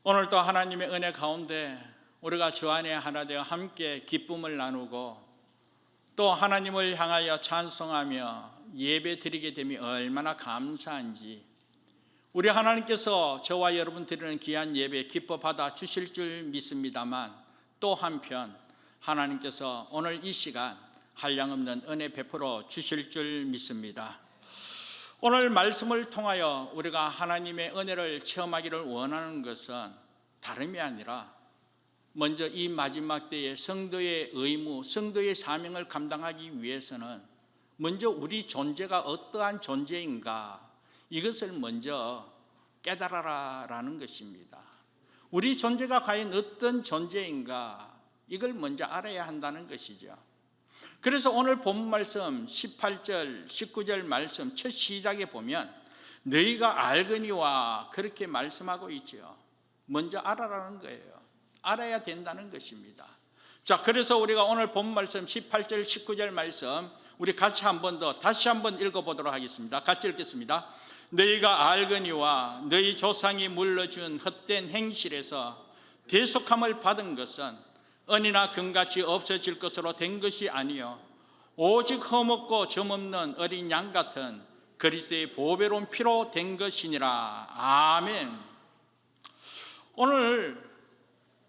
오늘도 하나님의 은혜 가운데 우리가 주 안에 하나 되어 함께 기쁨을 나누고 또 하나님을 향하여 찬송하며 예배 드리게 됨이 얼마나 감사한지, 우리 하나님께서 저와 여러분 드리는 귀한 예배 기뻐 받아 주실 줄 믿습니다만, 또 한편 하나님께서 오늘 이 시간 한량없는 은혜 베풀어 주실 줄 믿습니다. 오늘 말씀을 통하여 우리가 하나님의 은혜를 체험하기를 원하는 것은 다름이 아니라 먼저 이 마지막 때에 성도의 의무, 성도의 사명을 감당하기 위해서는 먼저 우리 존재가 어떠한 존재인가, 이것을 먼저 깨달아라라는 것입니다. 우리 존재가 과연 어떤 존재인가, 이걸 먼저 알아야 한다는 것이죠. 그래서 오늘 본문 말씀 18절, 19절 말씀 첫 시작에 보면 너희가 알거니와 그렇게 말씀하고 있죠. 먼저 알아라는 거예요. 알아야 된다는 것입니다. 자, 그래서 우리가 오늘 본문 말씀 18절, 19절 말씀 우리 같이 한 번 더 다시 한번 읽어보도록 하겠습니다. 같이 읽겠습니다. 너희가 알거니와 너희 조상이 물러준 헛된 행실에서 대속함을 받은 것은 은이나 금같이 없어질 것으로 된 것이 아니요 오직 흠없고 점없는 어린 양 같은 그리스도의 보배로운 피로 된 것이니라. 아멘. 오늘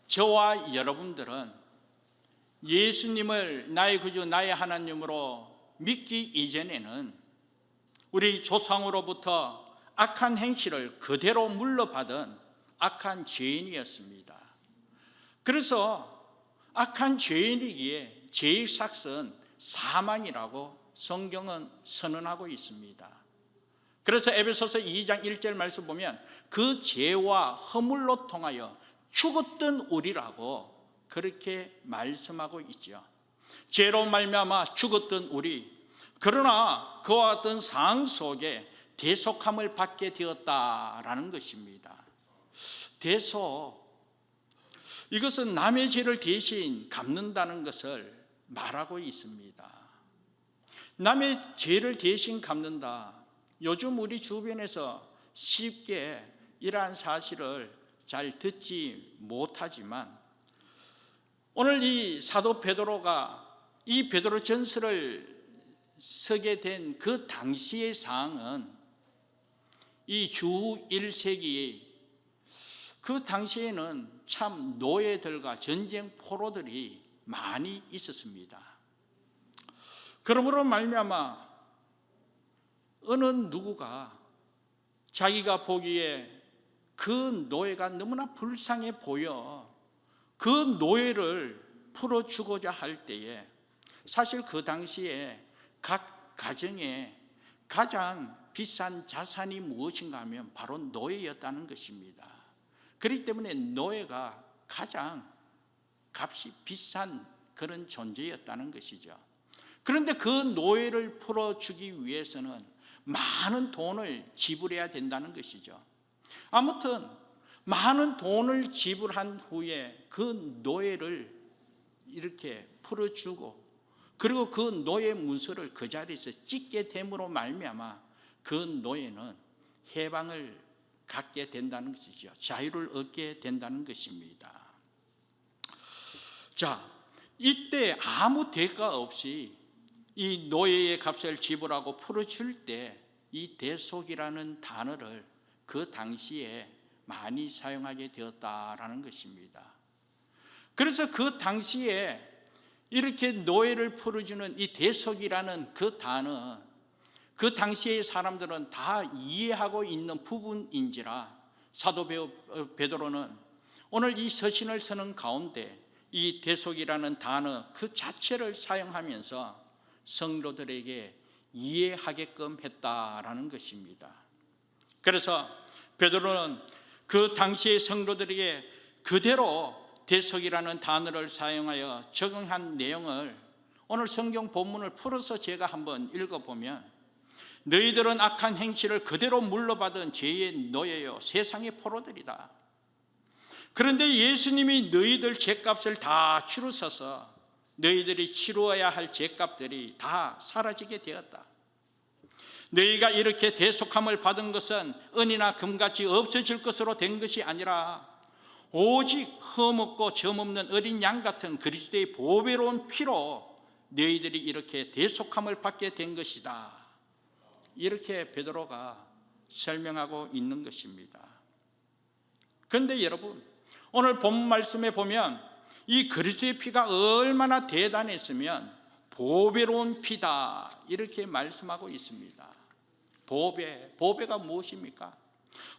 저와 여러분들은 예수님을 나의 구주 나의 하나님으로 믿기 이전에는 우리 조상으로부터 악한 행실을 그대로 물러받은 악한 죄인이었습니다. 그래서 악한 죄인이기에 죄의 삭은 사망이라고 성경은 선언하고 있습니다. 그래서 에베소서 2장 1절 말씀 보면 그 죄와 허물로 통하여 죽었던 우리라고 그렇게 말씀하고 있죠. 죄로 말미암아 죽었던 우리, 그러나 그와 같은 상황 속에 대속함을 받게 되었다라는 것입니다. 대속, 이것은 남의 죄를 대신 갚는다는 것을 말하고 있습니다. 남의 죄를 대신 갚는다. 요즘 우리 주변에서 쉽게 이러한 사실을 잘 듣지 못하지만, 오늘 이 사도 베드로가 이 베드로 전서를 쓰게 된 그 당시의 상황은 이 주 1세기, 그 당시에는 참 노예들과 전쟁 포로들이 많이 있었습니다. 그러므로 말미암아 어느 누구가 자기가 보기에 그 노예가 너무나 불쌍해 보여 그 노예를 풀어주고자 할 때에, 사실 그 당시에 각 가정에 가장 비싼 자산이 무엇인가 하면 바로 노예였다는 것입니다. 그렇기 때문에 노예가 가장 값이 비싼 그런 존재였다는 것이죠. 그런데 그 노예를 풀어주기 위해서는 많은 돈을 지불해야 된다는 것이죠. 아무튼 많은 돈을 지불한 후에 그 노예를 이렇게 풀어주고, 그리고 그 노예 문서를 그 자리에서 찍게 됨으로 말미암아 그 노예는 해방을 갖게 된다는 것이죠. 자유를 얻게 된다는 것입니다. 자, 이때 아무 대가 없이 이 노예의 값을 지불하고 풀어줄 때 이 대속이라는 단어를 그 당시에 많이 사용하게 되었다라는 것입니다. 그래서 그 당시에 이렇게 노예를 풀어주는 이 대속이라는 그 단어, 그 당시의 사람들은 다 이해하고 있는 부분인지라 사도 베드로는 오늘 이 서신을 쓰는 가운데 이 대속이라는 단어 그 자체를 사용하면서 성도들에게 이해하게끔 했다라는 것입니다. 그래서 베드로는 그 당시의 성도들에게 그대로 대속이라는 단어를 사용하여 적용한 내용을 오늘 성경 본문을 풀어서 제가 한번 읽어보면, 너희들은 악한 행실을 그대로 물러받은 죄의 노예요 세상의 포로들이다. 그런데 예수님이 너희들 죄값을 다 치루셔서 너희들이 치루어야 할 죄값들이 다 사라지게 되었다. 너희가 이렇게 대속함을 받은 것은 은이나 금같이 없어질 것으로 된 것이 아니라 오직 흠없고 점없는 어린 양 같은 그리스도의 보배로운 피로 너희들이 이렇게 대속함을 받게 된 것이다. 이렇게 베드로가 설명하고 있는 것입니다. 그런데 여러분, 오늘 본 말씀에 보면 이 그리스도의 피가 얼마나 대단했으면 보배로운 피다 이렇게 말씀하고 있습니다. 보배가 무엇입니까?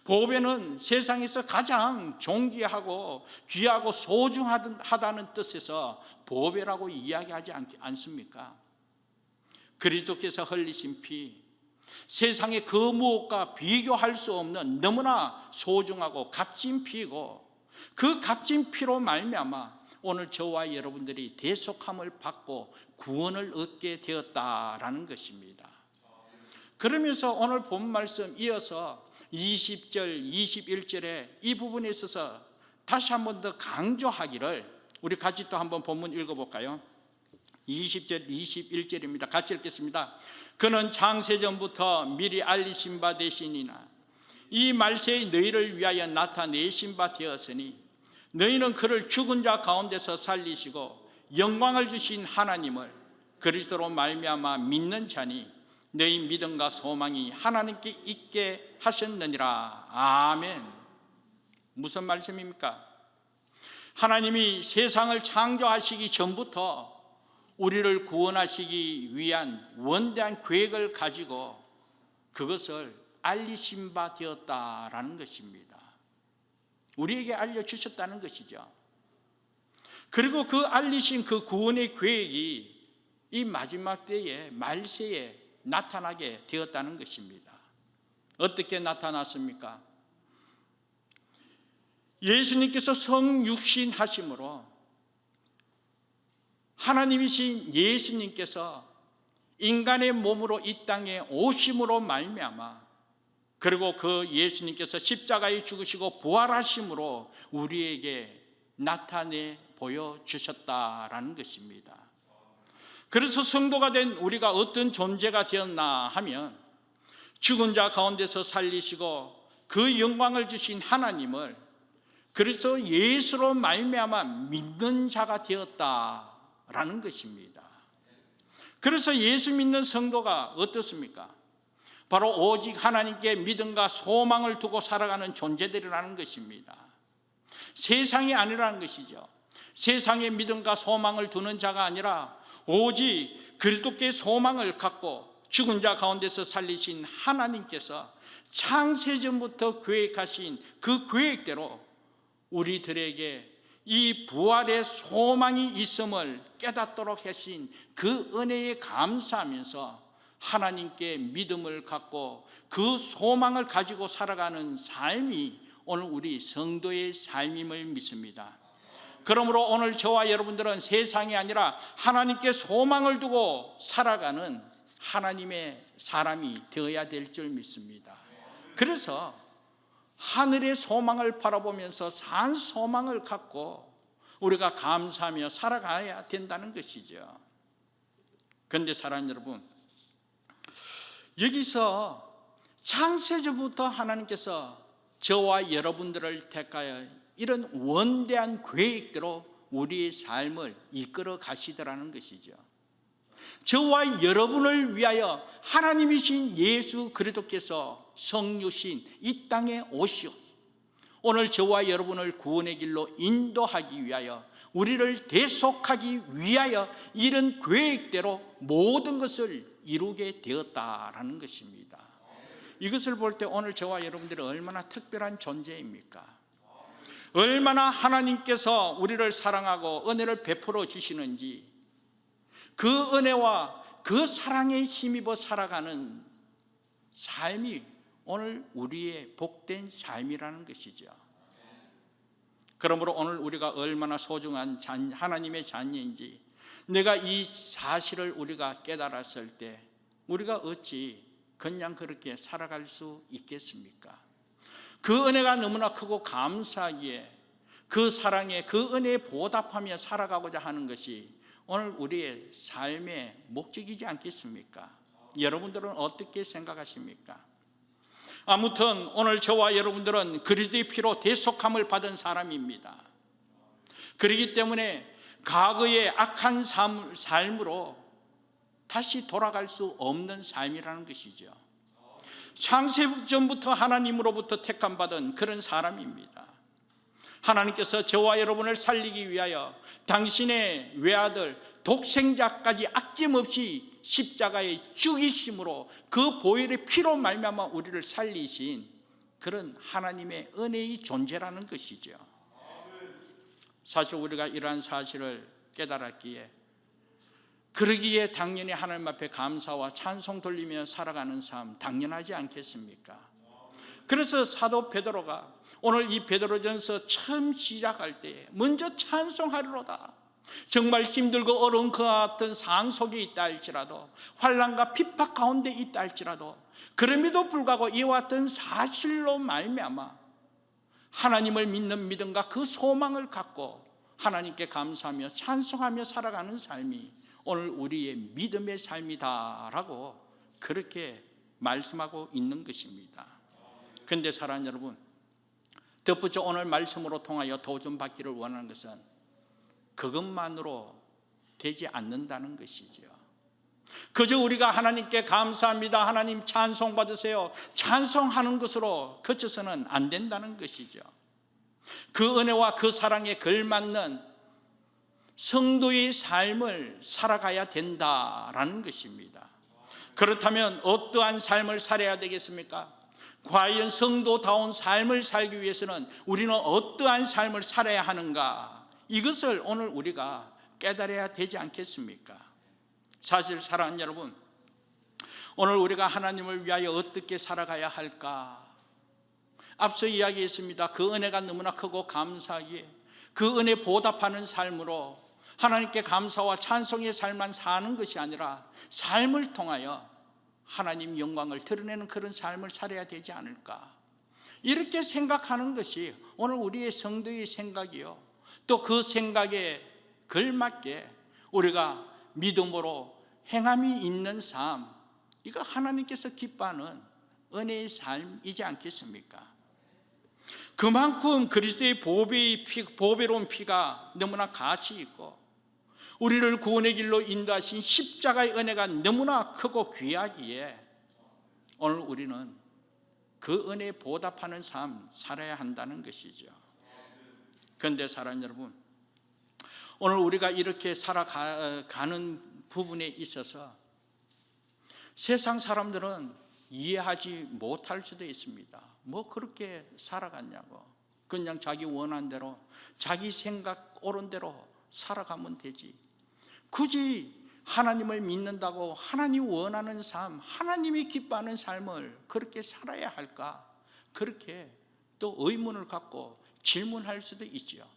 보배는 세상에서 가장 존귀하고 귀하고 소중하다는 뜻에서 보배라고 이야기하지 않습니까? 그리스도께서 흘리신 피, 세상의 그 무엇과 비교할 수 없는 너무나 소중하고 값진 피이고, 그 값진 피로 말미암아 오늘 저와 여러분들이 대속함을 받고 구원을 얻게 되었다라는 것입니다. 그러면서 오늘 본 말씀 이어서 20절, 21절에 이 부분에 있어서 다시 한 번 더 강조하기를 우리 같이 또 한번 본문 읽어볼까요? 20절, 21절입니다. 같이 읽겠습니다. 그는 창세전부터 미리 알리신 바 되시니나 이 말세에 너희를 위하여 나타내신 바 되었으니 너희는 그를 죽은 자 가운데서 살리시고 영광을 주신 하나님을 그리스도로 말미암아 믿는 자니 너희 믿음과 소망이 하나님께 있게 하셨느니라. 아멘. 무슨 말씀입니까? 하나님이 세상을 창조하시기 전부터 우리를 구원하시기 위한 원대한 계획을 가지고 그것을 알리신 바 되었다라는 것입니다. 우리에게 알려주셨다는 것이죠. 그리고 그 알리신 그 구원의 계획이 이 마지막 때에 말세에 나타나게 되었다는 것입니다. 어떻게 나타났습니까? 예수님께서 성육신 하심으로 하나님이신 예수님께서 인간의 몸으로 이 땅에 오심으로 말미암아, 그리고 그 예수님께서 십자가에 죽으시고 부활하심으로 우리에게 나타내 보여주셨다라는 것입니다. 그래서 성도가 된 우리가 어떤 존재가 되었나 하면 죽은 자 가운데서 살리시고 그 영광을 주신 하나님을 그래서 예수로 말미암아 믿는 자가 되었다라는 것입니다. 그래서 예수 믿는 성도가 어떻습니까? 바로 오직 하나님께 믿음과 소망을 두고 살아가는 존재들이라는 것입니다. 세상이 아니라는 것이죠. 세상에 믿음과 소망을 두는 자가 아니라 오직 그리스도께 소망을 갖고 죽은 자 가운데서 살리신 하나님께서 창세전부터 계획하신 그 계획대로 우리들에게 이 부활의 소망이 있음을 깨닫도록 하신 그 은혜에 감사하면서 하나님께 믿음을 갖고 그 소망을 가지고 살아가는 삶이 오늘 우리 성도의 삶임을 믿습니다. 그러므로 오늘 저와 여러분들은 세상이 아니라 하나님께 소망을 두고 살아가는 하나님의 사람이 되어야 될 줄 믿습니다. 그래서 하늘의 소망을 바라보면서 산 소망을 갖고 우리가 감사하며 살아가야 된다는 것이죠. 그런데 사랑하는 여러분, 여기서 창세전부터 하나님께서 저와 여러분들을 택하여 이런 원대한 계획대로 우리의 삶을 이끌어 가시더라는 것이죠. 저와 여러분을 위하여 하나님이신 예수 그리스도께서 성육신 이 땅에 오시어 오늘 저와 여러분을 구원의 길로 인도하기 위하여 우리를 대속하기 위하여 이런 계획대로 모든 것을 이루게 되었다라는 것입니다. 이것을 볼 때 오늘 저와 여러분들이 얼마나 특별한 존재입니까? 얼마나 하나님께서 우리를 사랑하고 은혜를 베풀어 주시는지, 그 은혜와 그 사랑에 힘입어 살아가는 삶이 오늘 우리의 복된 삶이라는 것이죠. 그러므로 오늘 우리가 얼마나 소중한 하나님의 자녀인지, 내가 이 사실을 우리가 깨달았을 때 우리가 어찌 그냥 그렇게 살아갈 수 있겠습니까? 그 은혜가 너무나 크고 감사하기에 그 사랑에 그 은혜에 보답하며 살아가고자 하는 것이 오늘 우리의 삶의 목적이지 않겠습니까? 여러분들은 어떻게 생각하십니까? 아무튼 오늘 저와 여러분들은 그리스도의 피로 대속함을 받은 사람입니다. 그렇기 때문에 과거의 악한 삶으로 다시 돌아갈 수 없는 삶이라는 것이죠. 창세전부터 하나님으로부터 택함받은 그런 사람입니다. 하나님께서 저와 여러분을 살리기 위하여 당신의 외아들 독생자까지 아낌없이 십자가에 죽이심으로 그 보혈의 피로 말미암아 우리를 살리신 그런 하나님의 은혜의 존재라는 것이죠. 사실 우리가 이러한 사실을 깨달았기에 그러기에 당연히 하나님 앞에 감사와 찬송 돌리며 살아가는 삶 당연하지 않겠습니까? 그래서 사도 베드로가 오늘 이 베드로전서 처음 시작할 때 먼저 찬송하리로다. 정말 힘들고 어려운 그 같은 상황 속에 있다 할지라도, 환난과 핍박 가운데 있다 할지라도, 그럼에도 불구하고 이와 같은 사실로 말미암아 하나님을 믿는 믿음과 그 소망을 갖고 하나님께 감사하며 찬송하며 살아가는 삶이 오늘 우리의 믿음의 삶이다라고 그렇게 말씀하고 있는 것입니다. 그런데 사랑하는 여러분, 덧붙여 오늘 말씀으로 통하여 도전 받기를 원하는 것은 그것만으로 되지 않는다는 것이죠. 그저 우리가 하나님께 감사합니다, 하나님 찬송 받으세요, 찬송하는 것으로 그쳐서는 안 된다는 것이죠. 그 은혜와 그 사랑에 걸맞는 성도의 삶을 살아가야 된다라는 것입니다. 그렇다면 어떠한 삶을 살아야 되겠습니까? 과연 성도다운 삶을 살기 위해서는 우리는 어떠한 삶을 살아야 하는가? 이것을 오늘 우리가 깨달아야 되지 않겠습니까? 사실 사랑하는 여러분, 오늘 우리가 하나님을 위하여 어떻게 살아가야 할까? 앞서 이야기했습니다. 그 은혜가 너무나 크고 감사하기에 그 은혜 보답하는 삶으로 하나님께 감사와 찬송의 삶만 사는 것이 아니라 삶을 통하여 하나님 영광을 드러내는 그런 삶을 살아야 되지 않을까? 이렇게 생각하는 것이 오늘 우리의 성도의 생각이요, 또 그 생각에 걸맞게 우리가 믿음으로 행함이 있는 삶, 이거 하나님께서 기뻐하는 은혜의 삶이지 않겠습니까? 그만큼 그리스도의 보배로운 피가 너무나 가치 있고 우리를 구원의 길로 인도하신 십자가의 은혜가 너무나 크고 귀하기에 오늘 우리는 그 은혜에 보답하는 삶 살아야 한다는 것이죠. 그런데 사랑하는 여러분, 오늘 우리가 이렇게 살아가는 부분에 있어서 세상 사람들은 이해하지 못할 수도 있습니다. 뭐 그렇게 살아갔냐고, 그냥 자기 원하는 대로 자기 생각 옳은 대로 살아가면 되지, 굳이 하나님을 믿는다고 하나님 원하는 삶, 하나님이 기뻐하는 삶을 그렇게 살아야 할까? 그렇게 또 의문을 갖고 질문할 수도 있죠.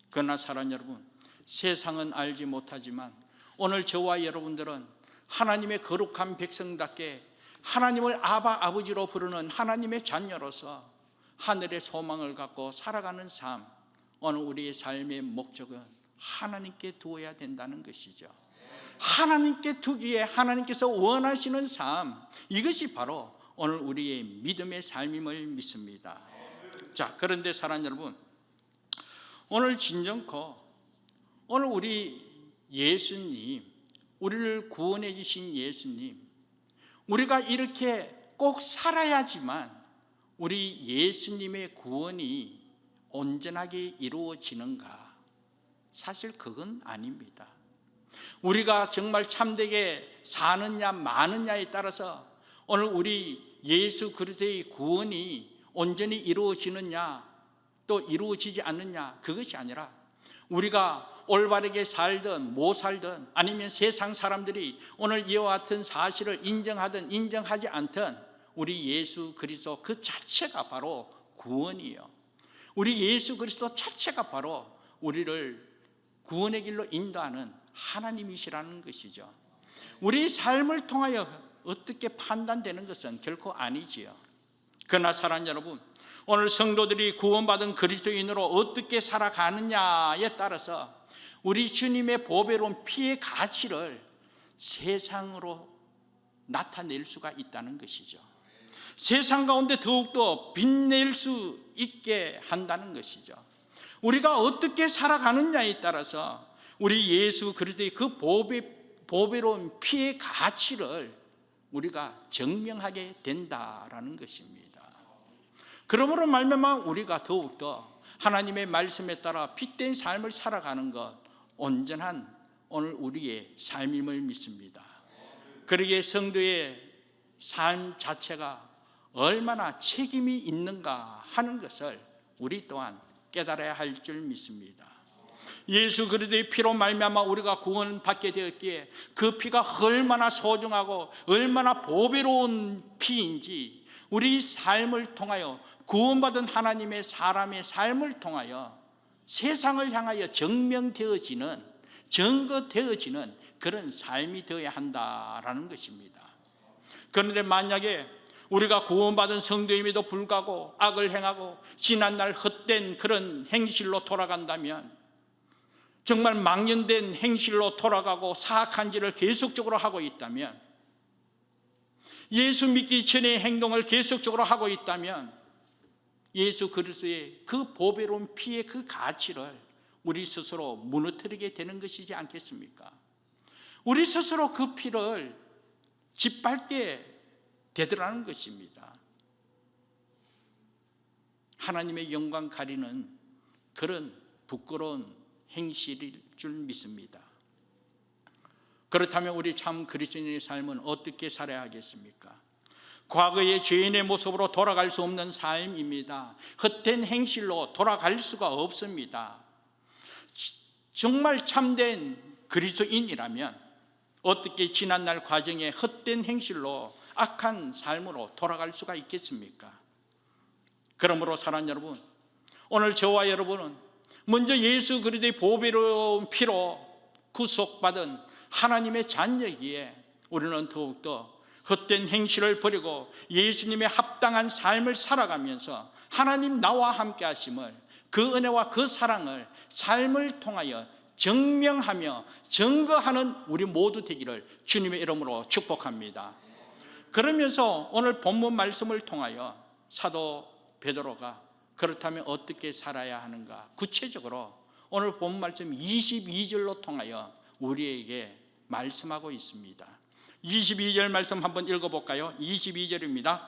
그러나 사랑하는 여러분, 세상은 알지 못하지만 오늘 저와 여러분들은 하나님의 거룩한 백성답게 하나님을 아바 아버지로 부르는 하나님의 자녀로서 하늘의 소망을 갖고 살아가는 삶, 오늘 우리의 삶의 목적은 하나님께 두어야 된다는 것이죠. 하나님께 두기에 하나님께서 원하시는 삶, 이것이 바로 오늘 우리의 믿음의 삶임을 믿습니다. 자, 그런데 사랑하는 여러분, 오늘 진정코 오늘 우리 예수님, 우리를 구원해 주신 예수님, 우리가 이렇게 꼭 살아야지만 우리 예수님의 구원이 온전하게 이루어지는가? 사실 그건 아닙니다. 우리가 정말 참되게 사느냐 마느냐에 따라서 오늘 우리 예수 그리스도의 구원이 온전히 이루어지느냐 또 이루어지지 않느냐, 그것이 아니라 우리가 올바르게 살든 못 살든 아니면 세상 사람들이 오늘 이와 같은 사실을 인정하든 인정하지 않든 우리 예수 그리스도 그 자체가 바로 구원이에요. 우리 예수 그리스도 자체가 바로 우리를 구원의 길로 인도하는 하나님이시라는 것이죠. 우리 삶을 통하여 어떻게 판단되는 것은 결코 아니지요. 그러나 사랑하는 여러분, 오늘 성도들이 구원받은 그리스도인으로 어떻게 살아가느냐에 따라서 우리 주님의 보배로운 피의 가치를 세상으로 나타낼 수가 있다는 것이죠. 세상 가운데 더욱더 빛낼 수 있게 한다는 것이죠. 우리가 어떻게 살아가느냐에 따라서 우리 예수 그리스도의 그 보배로운 피의 가치를 우리가 증명하게 된다라는 것입니다. 그러므로 말미암아 우리가 더욱더 하나님의 말씀에 따라 빛된 삶을 살아가는 것, 온전한 오늘 우리의 삶임을 믿습니다. 그러기에 성도의 삶 자체가 얼마나 책임이 있는가 하는 것을 우리 또한 깨달아야 할 줄 믿습니다. 예수 그리스도의 피로 말미암아 우리가 구원받게 되었기에 그 피가 얼마나 소중하고 얼마나 보배로운 피인지 우리 삶을 통하여 구원받은 하나님의 사람의 삶을 통하여 세상을 향하여 증명되어지는, 증거되어지는 그런 삶이 되어야 한다라는 것입니다. 그런데 만약에 우리가 구원받은 성도임에도 불구하고 악을 행하고 지난날 헛된 그런 행실로 돌아간다면, 정말 망연된 행실로 돌아가고 사악한 짓을 계속적으로 하고 있다면, 예수 믿기 전의 행동을 계속적으로 하고 있다면 예수 그리스도의 그 보배로운 피의 그 가치를 우리 스스로 무너뜨리게 되는 것이지 않겠습니까? 우리 스스로 그 피를 짓밟게 되더라는 것입니다. 하나님의 영광 가리는 그런 부끄러운 행실일 줄 믿습니다. 그렇다면 우리 참 그리스도인의 삶은 어떻게 살아야 하겠습니까? 과거의 죄인의 모습으로 돌아갈 수 없는 삶입니다. 헛된 행실로 돌아갈 수가 없습니다. 정말 참된 그리스도인이라면 어떻게 지난날 과정의 헛된 행실로 악한 삶으로 돌아갈 수가 있겠습니까? 그러므로 사랑하는 여러분, 오늘 저와 여러분은 먼저 예수 그리스도의 보배로운 피로 구속받은 하나님의 자녀이기에 우리는 더욱더 헛된 행실을 버리고 예수님의 합당한 삶을 살아가면서 하나님 나와 함께 하심을, 그 은혜와 그 사랑을 삶을 통하여 증명하며 증거하는 우리 모두 되기를 주님의 이름으로 축복합니다. 그러면서 오늘 본문 말씀을 통하여 사도 베드로가 그렇다면 어떻게 살아야 하는가, 구체적으로 오늘 본문 말씀 22절로 통하여 우리에게 말씀하고 있습니다. 22절 말씀 한번 읽어볼까요? 22절입니다.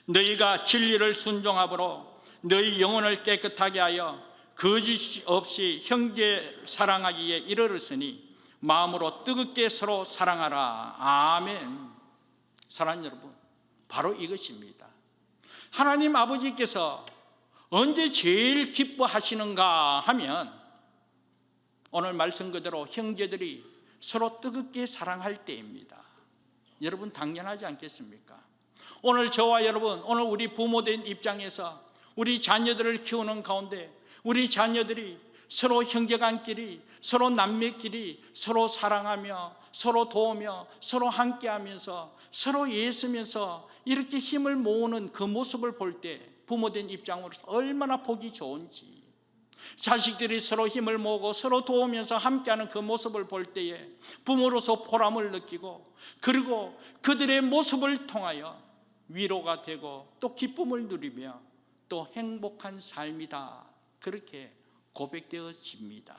너희가 진리를 순종함으로 너희 영혼을 깨끗하게 하여 거짓 없이 형제 사랑하기에 이르렀으니 마음으로 뜨겁게 서로 사랑하라. 아멘. 사랑하는 여러분, 바로 이것입니다. 하나님 아버지께서 언제 제일 기뻐하시는가 하면 오늘 말씀 그대로 형제들이 서로 뜨겁게 사랑할 때입니다. 여러분, 당연하지 않겠습니까? 오늘 저와 여러분, 오늘 우리 부모된 입장에서 우리 자녀들을 키우는 가운데 우리 자녀들이 서로 형제간끼리, 서로 남매끼리 서로 사랑하며 서로 도우며 서로 함께하면서 서로 애쓰면서 이렇게 힘을 모으는 그 모습을 볼 때 부모된 입장으로서 얼마나 보기 좋은지, 자식들이 서로 힘을 모으고 서로 도우면서 함께하는 그 모습을 볼 때에 부모로서 보람을 느끼고, 그리고 그들의 모습을 통하여 위로가 되고 또 기쁨을 누리며 또 행복한 삶이다, 그렇게 고백되어집니다.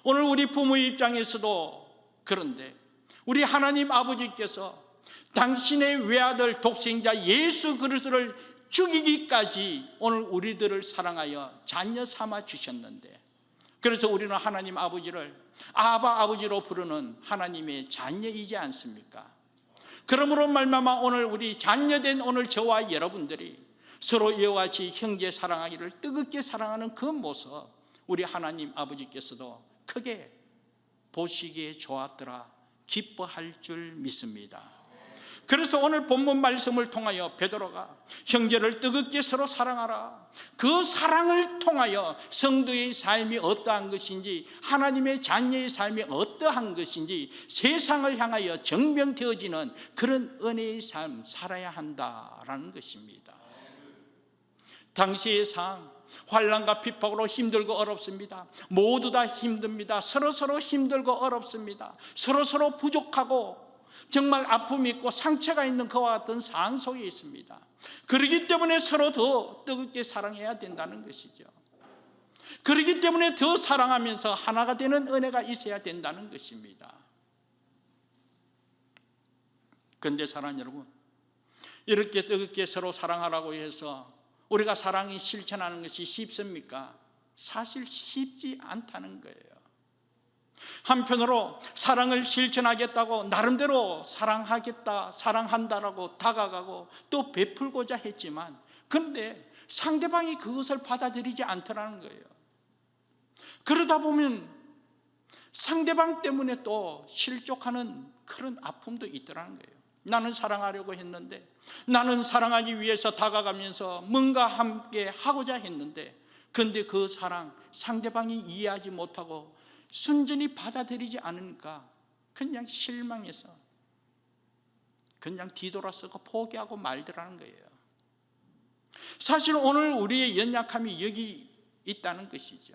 오늘 우리 부모의 입장에서도 그런데 우리 하나님 아버지께서 당신의 외아들 독생자 예수 그리스도를 죽이기까지 오늘 우리들을 사랑하여 자녀 삼아 주셨는데, 그래서 우리는 하나님 아버지를 아바 아버지로 부르는 하나님의 자녀이지 않습니까? 그러므로 말미암아 오늘 우리 자녀된 오늘 저와 여러분들이 서로 이와 같이 형제 사랑하기를 뜨겁게 사랑하는 그 모습, 우리 하나님 아버지께서도 크게 보시기에 좋았더라, 기뻐할 줄 믿습니다. 그래서 오늘 본문 말씀을 통하여 베드로가 형제를 뜨겁게 서로 사랑하라, 그 사랑을 통하여 성도의 삶이 어떠한 것인지, 하나님의 자녀의 삶이 어떠한 것인지 세상을 향하여 증명되어지는 그런 은혜의 삶 살아야 한다라는 것입니다. 당시의 상황, 환난과 핍박으로 힘들고 어렵습니다. 모두 다 힘듭니다. 서로 힘들고 어렵습니다. 서로 부족하고 정말 아픔이 있고 상처가 있는 그와 같은 상황 속에 있습니다. 그렇기 때문에 서로 더 뜨겁게 사랑해야 된다는 것이죠. 그렇기 때문에 더 사랑하면서 하나가 되는 은혜가 있어야 된다는 것입니다. 그런데 사랑하는 여러분, 이렇게 뜨겁게 서로 사랑하라고 해서 우리가 사랑이 실천하는 것이 쉽습니까? 사실 쉽지 않다는 거예요. 한편으로 사랑을 실천하겠다고 나름대로 사랑하겠다, 사랑한다라고 다가가고 또 베풀고자 했지만, 그런데 상대방이 그것을 받아들이지 않더라는 거예요. 그러다 보면 상대방 때문에 또 실족하는 그런 아픔도 있더라는 거예요. 나는 사랑하려고 했는데, 나는 사랑하기 위해서 다가가면서 뭔가 함께 하고자 했는데, 그런데 그 사랑 상대방이 이해하지 못하고 순전히 받아들이지 않으니까 그냥 실망해서 그냥 뒤돌아서고 포기하고 말더라는 거예요. 사실 오늘 우리의 연약함이 여기 있다는 것이죠.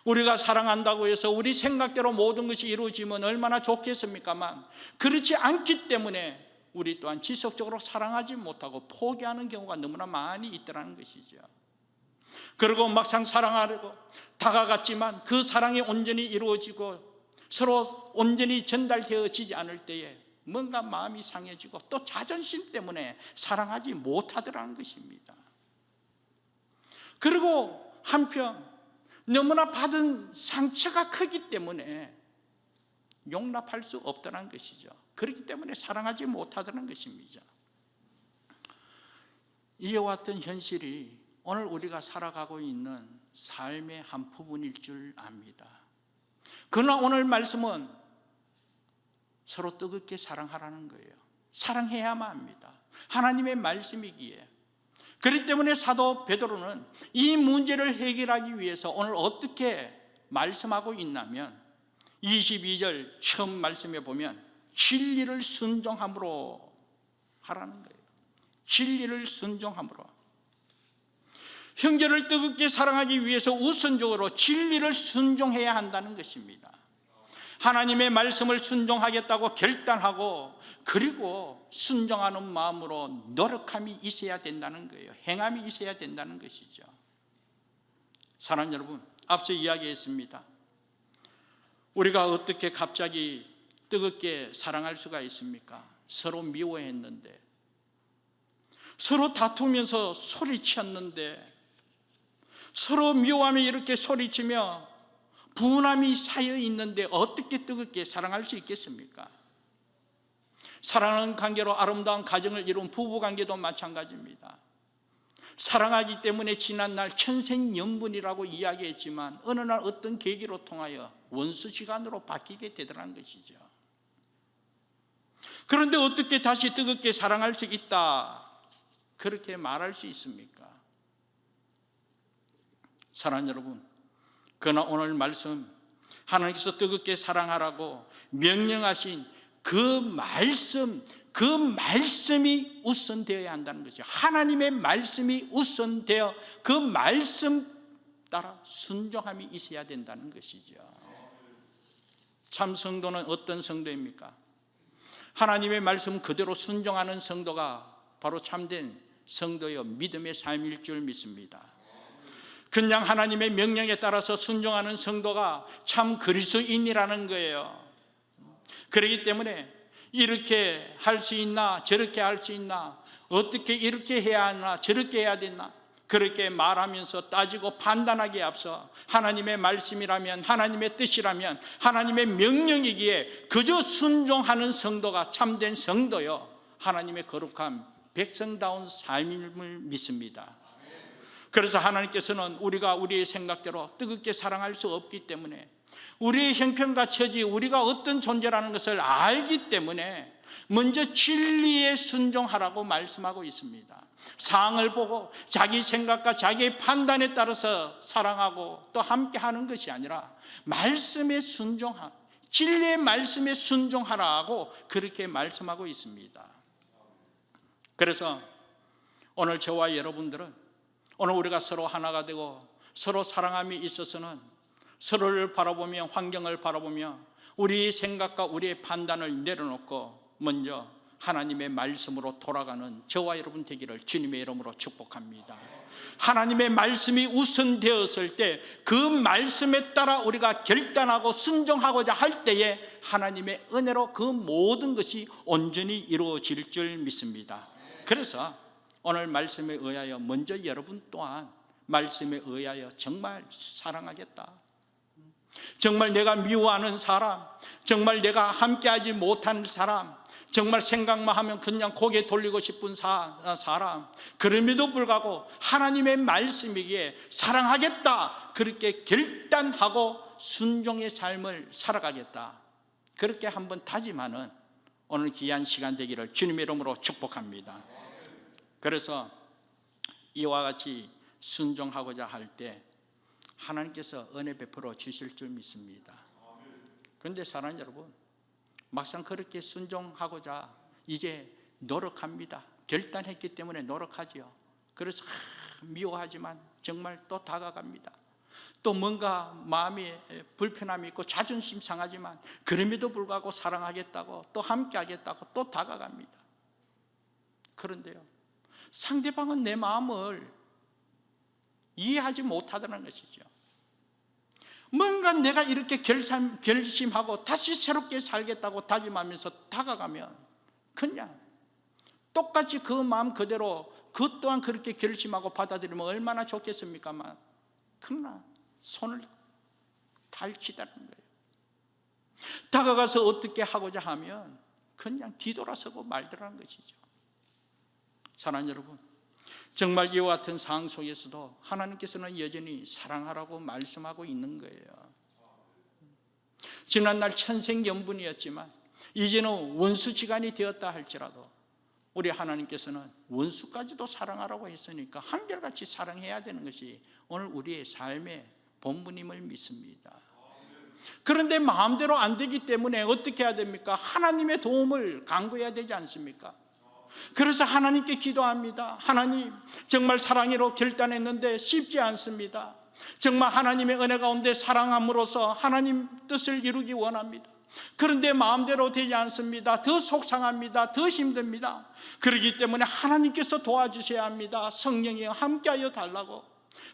우리가 사랑한다고 해서 우리 생각대로 모든 것이 이루어지면 얼마나 좋겠습니까만, 그렇지 않기 때문에 우리 또한 지속적으로 사랑하지 못하고 포기하는 경우가 너무나 많이 있더라는 것이죠. 그리고 막상 사랑하려고 다가갔지만 그 사랑이 온전히 이루어지고 서로 온전히 전달되어지지 않을 때에 뭔가 마음이 상해지고 또 자존심 때문에 사랑하지 못하더라는 것입니다. 그리고 한편 너무나 받은 상처가 크기 때문에 용납할 수 없다는 것이죠. 그렇기 때문에 사랑하지 못하다는 것입니다. 이와 같은 현실이 오늘 우리가 살아가고 있는 삶의 한 부분일 줄 압니다. 그러나 오늘 말씀은 서로 뜨겁게 사랑하라는 거예요. 사랑해야만 합니다. 하나님의 말씀이기에. 그렇기 때문에 사도 베드로는 이 문제를 해결하기 위해서 오늘 어떻게 말씀하고 있냐면 22절 처음 말씀에 보면 진리를 순종함으로 하라는 거예요. 진리를 순종함으로. 형제를 뜨겁게 사랑하기 위해서 우선적으로 진리를 순종해야 한다는 것입니다. 하나님의 말씀을 순종하겠다고 결단하고 그리고 순종하는 마음으로 노력함이 있어야 된다는 거예요. 행함이 있어야 된다는 것이죠. 사랑하는 여러분, 앞서 이야기했습니다. 우리가 어떻게 갑자기 뜨겁게 사랑할 수가 있습니까? 서로 미워했는데, 서로 다투면서 소리쳤는데, 서로 미워하며 이렇게 소리치며 분함이 쌓여 있는데 어떻게 뜨겁게 사랑할 수 있겠습니까? 사랑하는 관계로 아름다운 가정을 이룬 부부관계도 마찬가지입니다. 사랑하기 때문에 지난날 천생연분이라고 이야기했지만 어느 날 어떤 계기로 통하여 원수지간으로 바뀌게 되더라는 것이죠. 그런데 어떻게 다시 뜨겁게 사랑할 수 있다, 그렇게 말할 수 있습니까? 사랑하는 여러분, 그러나 오늘 말씀, 하나님께서 뜨겁게 사랑하라고 명령하신 그 말씀이 우선되어야 한다는 것이죠. 하나님의 말씀이 우선되어 그 말씀 따라 순종함이 있어야 된다는 것이죠. 참 성도는 어떤 성도입니까? 하나님의 말씀 그대로 순종하는 성도가 바로 참된 성도여 믿음의 삶일 줄 믿습니다. 그냥 하나님의 명령에 따라서 순종하는 성도가 참 그리스도인이라는 거예요. 그렇기 때문에 이렇게 할 수 있나, 저렇게 할 수 있나, 어떻게 이렇게 해야 하나, 저렇게 해야 되나, 그렇게 말하면서 따지고 판단하기에 앞서 하나님의 말씀이라면, 하나님의 뜻이라면, 하나님의 명령이기에 그저 순종하는 성도가 참된 성도요, 하나님의 거룩한 백성다운 삶임을 믿습니다. 그래서 하나님께서는 우리가 우리의 생각대로 뜨겁게 사랑할 수 없기 때문에, 우리의 형편과 처지, 우리가 어떤 존재라는 것을 알기 때문에 먼저 진리에 순종하라고 말씀하고 있습니다. 상황을 보고 자기 생각과 자기의 판단에 따라서 사랑하고 또 함께하는 것이 아니라 말씀에 순종하, 진리의 말씀에 순종하라고 그렇게 말씀하고 있습니다. 그래서 오늘 저와 여러분들은 오늘 우리가 서로 하나가 되고 서로 사랑함이 있어서는 서로를 바라보며, 환경을 바라보며 우리의 생각과 우리의 판단을 내려놓고 먼저 하나님의 말씀으로 돌아가는 저와 여러분 되기를 주님의 이름으로 축복합니다. 하나님의 말씀이 우선되었을 때 그 말씀에 따라 우리가 결단하고 순종하고자 할 때에 하나님의 은혜로 그 모든 것이 온전히 이루어질 줄 믿습니다. 그래서 오늘 말씀에 의하여 먼저 여러분 또한 말씀에 의하여 정말 사랑하겠다, 정말 내가 미워하는 사람, 정말 내가 함께하지 못하는 사람, 정말 생각만 하면 그냥 고개 돌리고 싶은 사람, 그럼에도 불구하고 하나님의 말씀이기에 사랑하겠다, 그렇게 결단하고 순종의 삶을 살아가겠다, 그렇게 한번 다짐하는 오늘 귀한 시간 되기를 주님의 이름으로 축복합니다. 그래서 이와 같이 순종하고자 할 때 하나님께서 은혜 베풀어 주실 줄 믿습니다. 그런데 사랑하는 여러분, 막상 그렇게 순종하고자 이제 노력합니다. 결단했기 때문에 노력하지요. 그래서 미워하지만 정말 또 다가갑니다. 또 뭔가 마음이 불편함이 있고 자존심 상하지만 그럼에도 불구하고 사랑하겠다고 또 함께하겠다고 또 다가갑니다. 그런데요, 상대방은 내 마음을 이해하지 못하다는 것이죠. 뭔가 내가 이렇게 결심하고 다시 새롭게 살겠다고 다짐하면서 다가가면 그냥 똑같이 그 마음 그대로 그 또한 그렇게 결심하고 받아들이면 얼마나 좋겠습니까만, 그러나 손을 달치다는 거예요. 다가가서 어떻게 하고자 하면 그냥 뒤돌아서고 말더라는 것이죠. 사랑하는 여러분, 정말 이와 같은 상황 속에서도 하나님께서는 여전히 사랑하라고 말씀하고 있는 거예요. 지난날 천생연분이었지만 이제는 원수지간이 되었다 할지라도 우리 하나님께서는 원수까지도 사랑하라고 했으니까 한결같이 사랑해야 되는 것이 오늘 우리의 삶의 본분임을 믿습니다. 그런데 마음대로 안 되기 때문에 어떻게 해야 됩니까? 하나님의 도움을 간구해야 되지 않습니까? 그래서 하나님께 기도합니다. 하나님, 정말 사랑으로 결단했는데 쉽지 않습니다. 정말 하나님의 은혜 가운데 사랑함으로써 하나님 뜻을 이루기 원합니다. 그런데 마음대로 되지 않습니다. 더 속상합니다. 더 힘듭니다. 그렇기 때문에 하나님께서 도와주셔야 합니다. 성령이 함께하여 달라고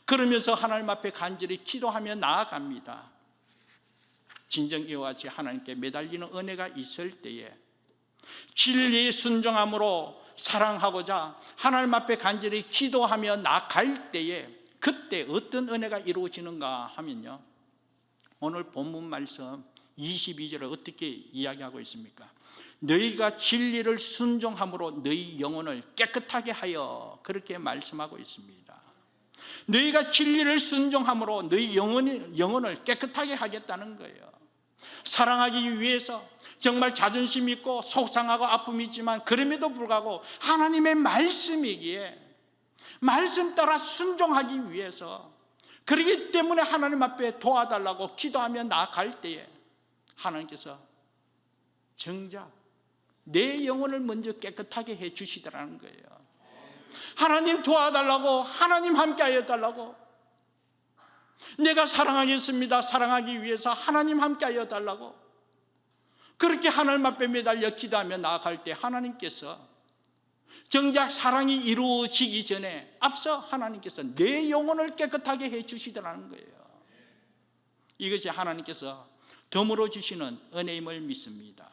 그러면서 하나님 앞에 간절히 기도하며 나아갑니다. 진정 이와 같이 하나님께 매달리는 은혜가 있을 때에 진리의 순종함으로 사랑하고자 하나님 앞에 간절히 기도하며 나아갈 때에 그때 어떤 은혜가 이루어지는가 하면요, 오늘 본문 말씀 22절에 어떻게 이야기하고 있습니까? 너희가 진리를 순종함으로 너희 영혼을 깨끗하게 하여, 그렇게 말씀하고 있습니다. 너희가 진리를 순종함으로 너희 영혼을 깨끗하게 하겠다는 거예요. 사랑하기 위해서 정말 자존심 있고 속상하고 아픔이 있지만 그럼에도 불구하고 하나님의 말씀이기에 말씀 따라 순종하기 위해서, 그렇기 때문에 하나님 앞에 도와달라고 기도하며 나아갈 때에 하나님께서 정작 내 영혼을 먼저 깨끗하게 해 주시더라는 거예요. 하나님 도와달라고, 하나님 함께하여 달라고, 내가 사랑하겠습니다, 사랑하기 위해서 하나님 함께하여 달라고 그렇게 하나님 앞에 매달려 기도하며 나아갈 때 하나님께서 정작 사랑이 이루어지기 전에 앞서 하나님께서 내 영혼을 깨끗하게 해 주시더라는 거예요. 이것이 하나님께서 덤으로 주시는 은혜임을 믿습니다.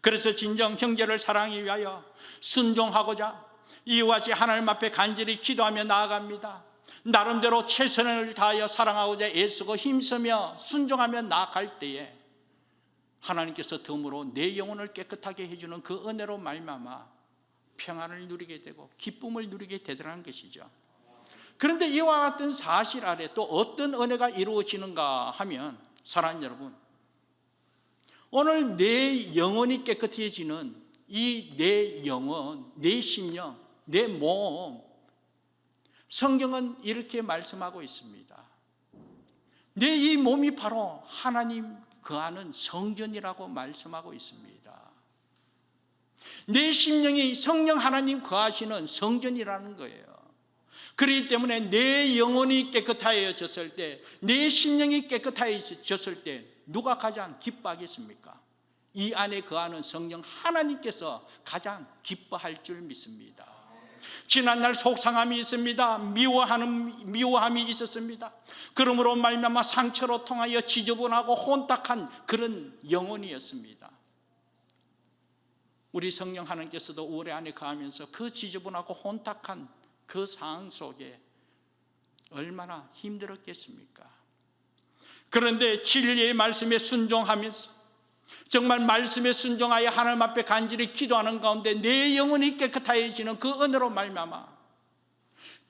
그래서 진정 형제를 사랑하기 위하여 순종하고자 이와 같이 하나님 앞에 간절히 기도하며 나아갑니다. 나름대로 최선을 다하여 사랑하고자 애쓰고 힘쓰며 순종하며 나아갈 때에 하나님께서 덤으로 내 영혼을 깨끗하게 해주는 그 은혜로 말미암아 평안을 누리게 되고 기쁨을 누리게 되더라는 것이죠. 그런데 이와 같은 사실 아래 또 어떤 은혜가 이루어지는가 하면, 사랑하는 여러분, 오늘 내 영혼이 깨끗해지는 이 내 영혼, 내 심령, 내 몸, 성경은 이렇게 말씀하고 있습니다. 내 이 몸이 바로 하나님 거하는 성전이라고 말씀하고 있습니다. 내 심령이 성령 하나님 거하시는 성전이라는 거예요. 그렇기 때문에 내 영혼이 깨끗해졌을 때, 내 심령이 깨끗해졌을 때 누가 가장 기뻐하겠습니까? 이 안에 거하는 성령 하나님께서 가장 기뻐할 줄 믿습니다. 지난날 속상함이 있습니다. 미워함이 있었습니다. 그러므로 말미암아 상처로 통하여 지저분하고 혼탁한 그런 영혼이었습니다. 우리 성령 하나님께서도 우리 안에 거하면서 그 지저분하고 혼탁한 그 상황 속에 얼마나 힘들었겠습니까? 그런데 진리의 말씀에 순종하면서 정말 말씀에 순종하여 하나님 앞에 간절히 기도하는 가운데 내 영혼이 깨끗해지는 그 은혜로 말미암아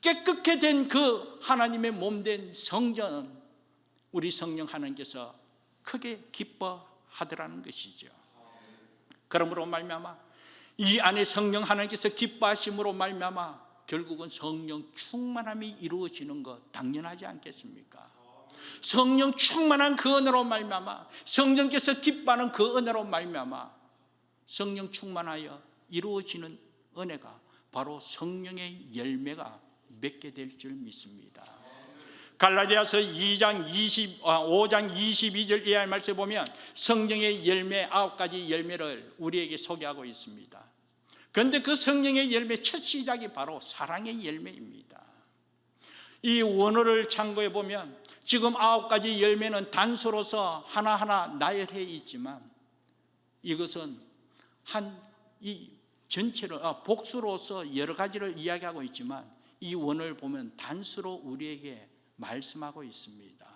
깨끗게 된 그 하나님의 몸된 성전은 우리 성령 하나님께서 크게 기뻐하더라는 것이죠. 그러므로 말미암아 이 안에 성령 하나님께서 기뻐하심으로 말미암아 결국은 성령 충만함이 이루어지는 것 당연하지 않겠습니까? 성령 충만한 그 은혜로 말미암아 성령께서 기뻐하는 그 은혜로 말미암아 성령 충만하여 이루어지는 은혜가 바로 성령의 열매가 맺게 될 줄 믿습니다. 갈라디아서 5장 22절 이하의 말씀에 보면 성령의 열매 9가지 열매를 우리에게 소개하고 있습니다. 그런데 그 성령의 열매 첫 시작이 바로 사랑의 열매입니다. 이 원어를 참고해 보면 지금 9가지 열매는 단서로서 하나하나 나열해 있지만 이것은 이 전체를 복수로서 여러 가지를 이야기하고 있지만 이 원어를 보면 단수로 우리에게 말씀하고 있습니다.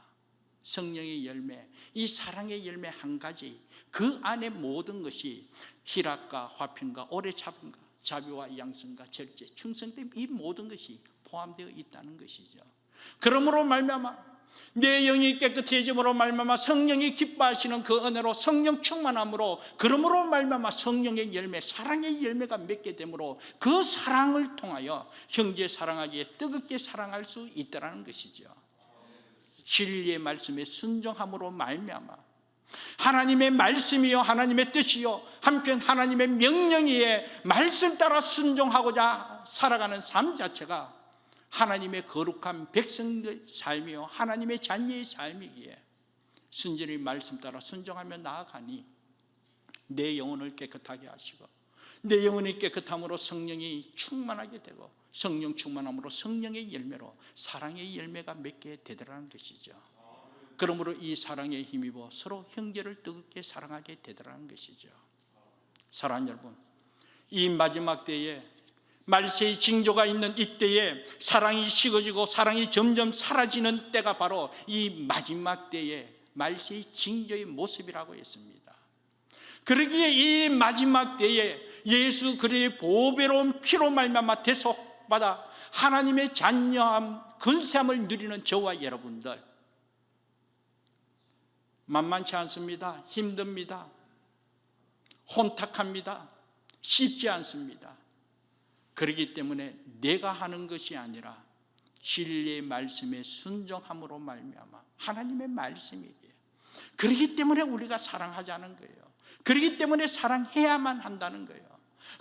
성령의 열매, 이 사랑의 열매 한 가지, 그 안에 모든 것이 희락과 화평과 오래 참음과 자비와 양선과 절제, 충성 등 이 모든 것이 포함되어 있다는 것이죠. 그러므로 말미암아 내 영이 깨끗해짐으로 말미암아 성령이 기뻐하시는 그 은혜로 성령 충만함으로 그러므로 말미암아 성령의 열매, 사랑의 열매가 맺게 되므로 그 사랑을 통하여 형제 사랑하기에 뜨겁게 사랑할 수 있다는 것이죠. 진리의 말씀에 순종함으로 말미암아 하나님의 말씀이요 하나님의 뜻이요 한편 하나님의 명령이에 말씀 따라 순종하고자 살아가는 삶 자체가 하나님의 거룩한 백성의 삶이요 하나님의 자녀의 삶이기에 순전히 말씀 따라 순종하며 나아가니 내 영혼을 깨끗하게 하시고 내 영혼이 깨끗함으로 성령이 충만하게 되고 성령 충만함으로 성령의 열매로 사랑의 열매가 맺게 되더라는 것이죠. 그러므로 이 사랑에 힘입어 서로 형제를 뜨겁게 사랑하게 되더라는 것이죠. 사랑하는 여러분, 이 마지막 때에 말세의 징조가 있는 이때에 사랑이 식어지고 사랑이 점점 사라지는 때가 바로 이 마지막 때에 말세의 징조의 모습이라고 했습니다. 그러기에 이 마지막 때에 예수 그리스도의 보배로운 피로 말미암아 대속받아 하나님의 자녀함 근세함을 누리는 저와 여러분들 만만치 않습니다. 힘듭니다. 혼탁합니다. 쉽지 않습니다. 그렇기 때문에 내가 하는 것이 아니라 진리의 말씀에 순종함으로 말미암아 하나님의 말씀이기에 그렇기 때문에 우리가 사랑하자는 거예요. 그렇기 때문에 사랑해야만 한다는 거예요.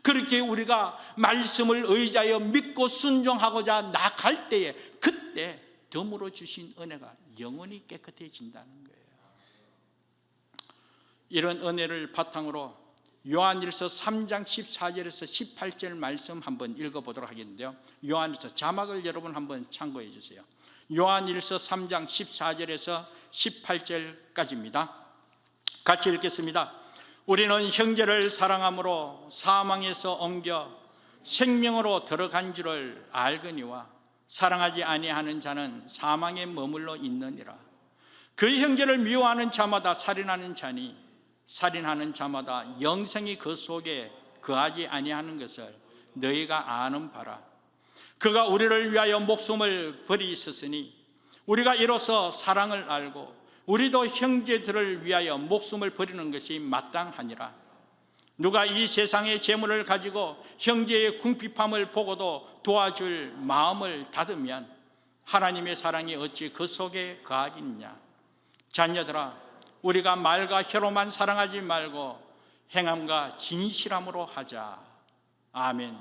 그렇게 우리가 말씀을 의지하여 믿고 순종하고자 나갈 때에 그때 덤으로 주신 은혜가 영원히 깨끗해진다는 거예요. 이런 은혜를 바탕으로 요한일서 3장 14절에서 18절 말씀 한번 읽어보도록 하겠는데요. 요한일서 자막을 여러분 한번 참고해 주세요. 요한일서 3장 14절에서 18절까지입니다. 같이 읽겠습니다. 우리는 형제를 사랑함으로 사망에서 옮겨 생명으로 들어간 줄을 알거니와 사랑하지 아니하는 자는 사망에 머물러 있느니라. 그 형제를 미워하는 자마다 살인하는 자니 살인하는 자마다 영생이 그 속에 거하지 아니하는 것을 너희가 아는 바라. 그가 우리를 위하여 목숨을 버리셨으니 우리가 이로써 사랑을 알고 우리도 형제들을 위하여 목숨을 버리는 것이 마땅하니라. 누가 이 세상의 재물을 가지고 형제의 궁핍함을 보고도 도와줄 마음을 닫으면 하나님의 사랑이 어찌 그 속에 거하겠느냐. 자녀들아, 우리가 말과 혀로만 사랑하지 말고 행함과 진실함으로 하자. 아멘.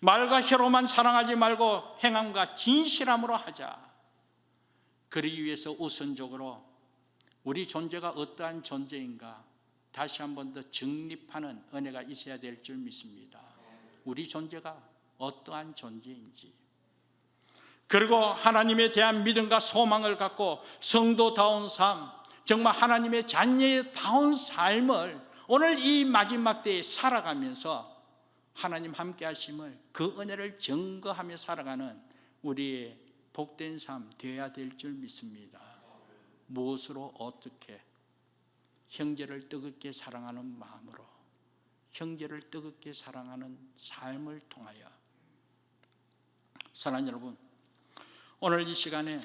말과 혀로만 사랑하지 말고 행함과 진실함으로 하자. 그러기 위해서 우선적으로 우리 존재가 어떠한 존재인가 다시 한 번 더 정립하는 은혜가 있어야 될 줄 믿습니다. 우리 존재가 어떠한 존재인지, 그리고 하나님에 대한 믿음과 소망을 갖고 성도다운 삶, 정말 하나님의 자녀다운 삶을 오늘 이 마지막 때에 살아가면서 하나님 함께 하심을, 그 은혜를 증거하며 살아가는 우리의 복된 삶 되어야 될 줄 믿습니다. 무엇으로 어떻게? 형제를 뜨겁게 사랑하는 마음으로, 형제를 뜨겁게 사랑하는 삶을 통하여. 사랑하는 여러분, 오늘 이 시간에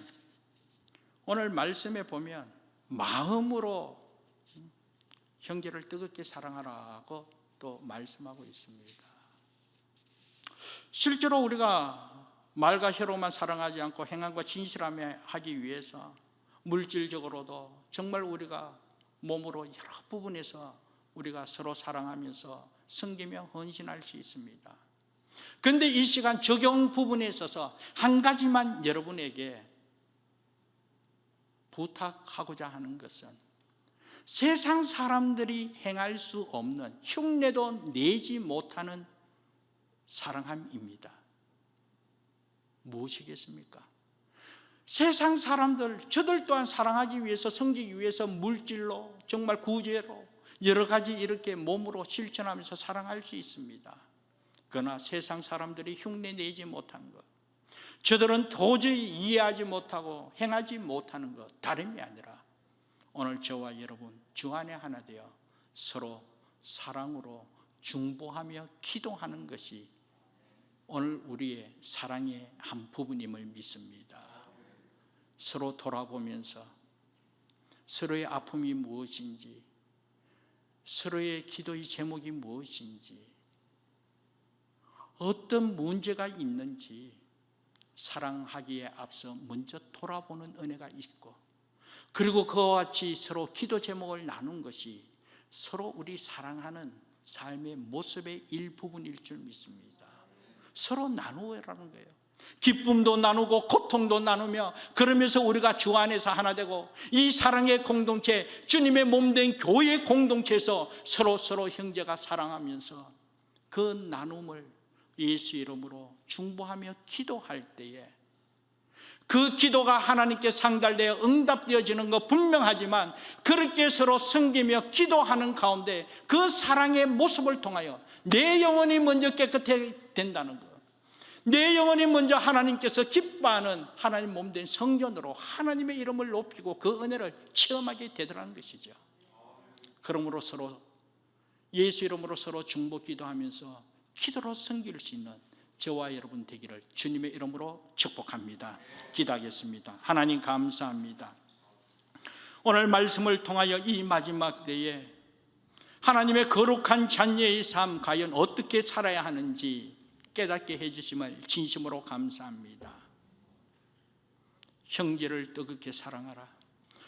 오늘 말씀에 보면 마음으로 형제를 뜨겁게 사랑하라고 또 말씀하고 있습니다. 실제로 우리가 말과 혀로만 사랑하지 않고 행함과 진실함에 하기 위해서 물질적으로도 정말 우리가 몸으로 여러 부분에서 우리가 서로 사랑하면서 섬기며 헌신할 수 있습니다. 그런데 이 시간 적용 부분에 있어서 한 가지만 여러분에게 부탁하고자 하는 것은, 세상 사람들이 행할 수 없는, 흉내도 내지 못하는 사랑함입니다. 무엇이겠습니까? 세상 사람들, 저들 또한 사랑하기 위해서, 섬기기 위해서 물질로, 정말 구제로 여러 가지 이렇게 몸으로 실천하면서 사랑할 수 있습니다. 그러나 세상 사람들이 흉내내지 못한 것, 저들은 도저히 이해하지 못하고 행하지 못하는 것, 다름이 아니라 오늘 저와 여러분 주 안에 하나 되어 서로 사랑으로 중보하며 기도하는 것이 오늘 우리의 사랑의 한 부분임을 믿습니다. 서로 돌아보면서 서로의 아픔이 무엇인지, 서로의 기도의 제목이 무엇인지, 어떤 문제가 있는지 사랑하기에 앞서 먼저 돌아보는 은혜가 있고, 그리고 그와 같이 서로 기도 제목을 나눈 것이 서로 우리 사랑하는 삶의 모습의 일부분일 줄 믿습니다. 서로 나누라는 거예요. 기쁨도 나누고 고통도 나누며, 그러면서 우리가 주 안에서 하나 되고 이 사랑의 공동체, 주님의 몸된 교회 공동체에서 서로 형제가 사랑하면서 그 나눔을 예수 이름으로 중보하며 기도할 때에 그 기도가 하나님께 상달되어 응답되어지는 것 분명하지만, 그렇게 서로 섬기며 기도하는 가운데 그 사랑의 모습을 통하여 내 영혼이 먼저 깨끗해 된다는 것, 내 영혼이 먼저 하나님께서 기뻐하는 하나님 몸된 성전으로 하나님의 이름을 높이고 그 은혜를 체험하게 되더라는 것이죠. 그러므로 서로 예수 이름으로 서로 중보 기도하면서 기도로 섬길 수 있는 저와 여러분 되기를 주님의 이름으로 축복합니다. 기도하겠습니다. 하나님 감사합니다. 오늘 말씀을 통하여 이 마지막 때에 하나님의 거룩한 자녀의 삶 과연 어떻게 살아야 하는지 깨닫게 해주심을 진심으로 감사합니다. 형제를 뜨겁게 사랑하라.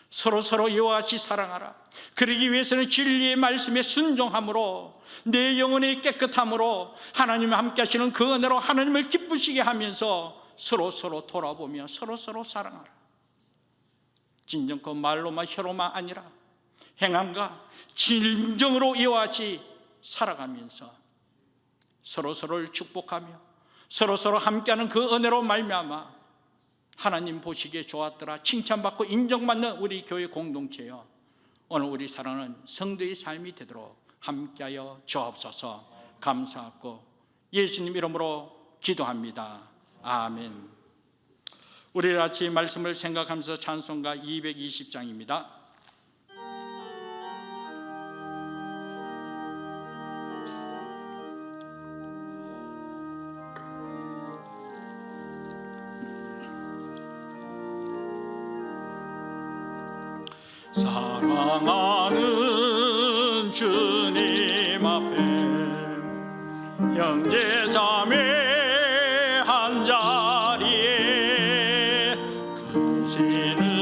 서로 이와 같이 사랑하라. 그러기 위해서는 진리의 말씀에 순종함으로, 내 영혼의 깨끗함으로, 하나님과 함께 하시는 그 은혜로 하나님을 기쁘시게 하면서 서로 돌아보며 서로 사랑하라. 진정 그 말로만 혀로만 아니라 행함과 진정으로 이와 같이 살아가면서 서로를 축복하며 서로 함께하는 그 은혜로 말미암아 하나님 보시기에 좋았더라 칭찬받고 인정받는 우리 교회 공동체여, 오늘 우리 사랑하는 성도의 삶이 되도록 함께하여 주옵소서. 감사하고 예수님 이름으로 기도합니다. 아멘. 우리 같이 말씀을 생각하면서 찬송가 220장입니다. 사랑하는 주님 앞에 형제자매 한자리에 그 죄를